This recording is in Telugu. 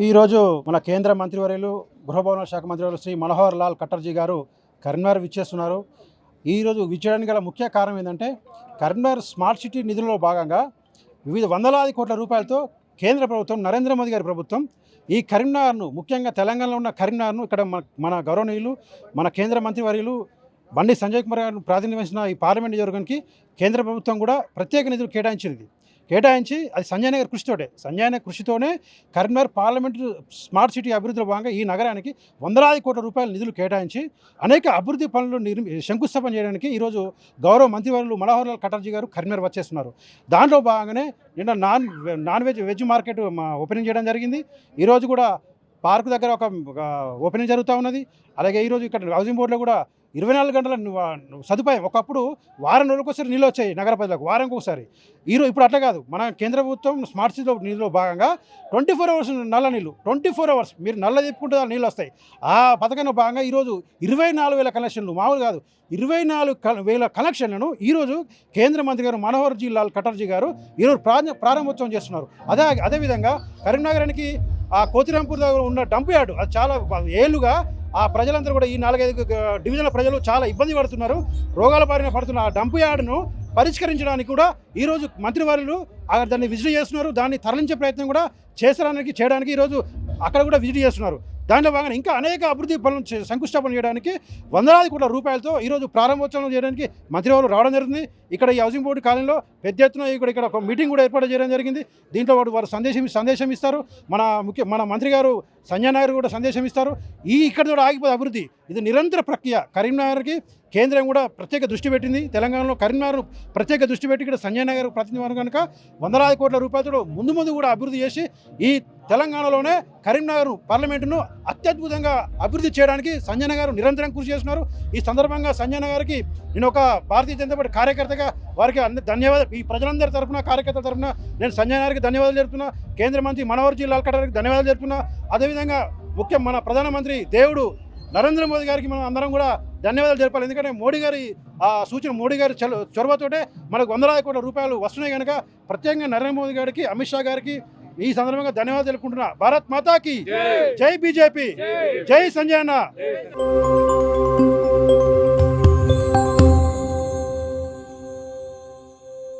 ఈరోజు మన కేంద్ర మంత్రివర్యులు గృహభవన శాఖ మంత్రివర్యులు శ్రీ మనోహర్ లాల్ ఖట్టర్జీ గారు కరీంనగర్ విచ్చేస్తున్నారు. ఈరోజు విచ్చేయడానికి గల ముఖ్య కారణం ఏంటంటే కరీంనగర్ స్మార్ట్ సిటీ నిధులలో భాగంగా వివిధ వందలాది కోట్ల రూపాయలతో కేంద్ర ప్రభుత్వం నరేంద్ర మోదీ గారి ప్రభుత్వం ఈ కరీంనగర్ను, ముఖ్యంగా తెలంగాణలో ఉన్న కరీంనగర్ను ఇక్కడ మన గౌరవనీయులు మన కేంద్ర మంత్రివర్యులు బండి సంజయ్ కుమార్ గారిని ప్రాతినిధ్యం వహించిన ఈ పార్లమెంట్ నియోజకవర్గానికి కేంద్ర ప్రభుత్వం కూడా ప్రత్యేక నిధులు కేటాయించి అది సంజయ్ నగర్ కృషితోనే కరీంనగర్ పార్లమెంటు స్మార్ట్ సిటీ అభివృద్ధిలో భాగంగా ఈ నగరానికి వందలాది కోట్ల రూపాయల నిధులు కేటాయించి అనేక అభివృద్ధి పనులు శంకుస్థాపన చేయడానికి ఈరోజు గౌరవ మంత్రివర్యులు మనోహర్ లాల్ ఖట్టర్జీ గారు కరీంనగర్ వచ్చేస్తున్నారు. దాంట్లో భాగంగానే నిన్న నాన్ వెజ్ మార్కెట్ ఓపెనింగ్ చేయడం జరిగింది. ఈరోజు కూడా పార్కు దగ్గర ఒక ఓపెనింగ్ జరుగుతూ ఉన్నది. అలాగే ఈరోజు ఇక్కడ హౌసింగ్ బోర్డులో కూడా 24 గంటల సదుపాయం. ఒకప్పుడు వారం రోజులకోసారి నీళ్ళు వచ్చాయి నగర ప్రజలకు, వారానికి ఒకసారి. ఇప్పుడు అట్లా కాదు. మన కేంద్ర ప్రభుత్వం స్మార్ట్ సిటీలో నిధుల్లో భాగంగా 24 అవర్స్ నల్ల నీళ్ళు, 24 అవర్స్ మీరు నల్ల తిప్పుకుంటే నీళ్ళు వస్తాయి. ఆ పథకంలో భాగంగా ఈరోజు 24,000 కనెక్షన్లు, మామూలు కాదు 24,000 కనెక్షన్లను ఈరోజు కేంద్ర మంత్రి గారు మనోహర్ లాల్ ఖట్టర్జీ గారు ఈరోజు ప్రారంభోత్సవం చేస్తున్నారు. అదేవిధంగా కరీంనగరానికి ఆ కోతిరాంపూర్ దగ్గర ఉన్న డంప్ యార్డు, అది చాలా ఏళ్ళుగా ఆ ప్రజలందరూ కూడా ఈ 4-5 డివిజన్ల ప్రజలు చాలా ఇబ్బంది పడుతున్నారు, రోగాల బారిన పడుతున్న ఆ డంప్ యార్డును పరిష్కరించడానికి కూడా ఈరోజు మంత్రివర్యులు దాన్ని విజిట్ చేస్తున్నారు. దాన్ని తరలించే ప్రయత్నం కూడా చేయడానికి ఈరోజు అక్కడ కూడా విజిట్ చేస్తున్నారు. దాంట్లో భాగంగా ఇంకా అనేక అభివృద్ధి పనులను శంకుస్థాపన చేయడానికి వందలాది కోట్ల రూపాయలతో ఈరోజు ప్రారంభోత్సవం చేయడానికి మంత్రివర్యులు రావడం జరుగుతుంది. ఇక్కడ ఈ హౌసింగ్ బోర్డు కాలనీలో పెద్ద ఎత్తున ఇక్కడ ఒక మీటింగ్ కూడా ఏర్పాటు చేయడం జరిగింది. దీంట్లో వారు సందేశం ఇస్తారు. మన మంత్రి గారు సంజయ్ నగర్ కూడా సందేశం ఇస్తారు. ఇక్కడ కూడా ఆగిపోతే అభివృద్ధి ఇది నిరంతర ప్రక్రియ. కరీంనగర్కి కేంద్రం కూడా ప్రత్యేక దృష్టి పెట్టింది. తెలంగాణలో కరీంనగర్ ప్రత్యేక దృష్టి పెట్టి ఇక్కడ సంజయ్ నగర్ ప్రతినిధి కనుక వందలాది కోట్ల రూపాయలతో ముందు కూడా అభివృద్ధి చేసి ఈ తెలంగాణలో కరీంనగర్ పార్లమెంటును అత్యద్భుతంగా అభివృద్ధి చేయడానికి సంజయ్ నగర్ నిరంతరం కృషి చేస్తున్నారు. ఈ సందర్భంగా సంజయ్ నగర్కి నేను ఒక భారతీయ జనతా పార్టీ కార్యకర్తగా వారికి ధన్యవాదాలు, ఈ ప్రజలందరి తరఫున కార్యకర్తల తరఫున నేను సంజయ్ నగర్కి ధన్యవాదాలు తెలుపుతున్నా. కేంద్ర మంత్రి మనోహర్ లాల్ ఖట్టర్కి ధన్యవాదాలు తెలుపుతున్నా. అదేవిధంగా ముఖ్యం మన ప్రధానమంత్రి దేవుడు నరేంద్ర మోదీ గారికి మనం అందరం కూడా ధన్యవాదాలు తెలపాలి. ఎందుకంటే మోడీ గారి సూచన, మోడీ గారి చొరవతోటే మనకు వందలాది కోట్ల రూపాయలు వస్తున్నాయి కనుక ప్రత్యేకంగా నరేంద్ర మోదీ గారికి, అమిత్ షా గారికి ఈ సందర్భంగా ధన్యవాదాలు తెలుపుకుంటున్నా. భారత్ మాతాకి జై, బీజేపీ జై, సంజయ్ అన్న.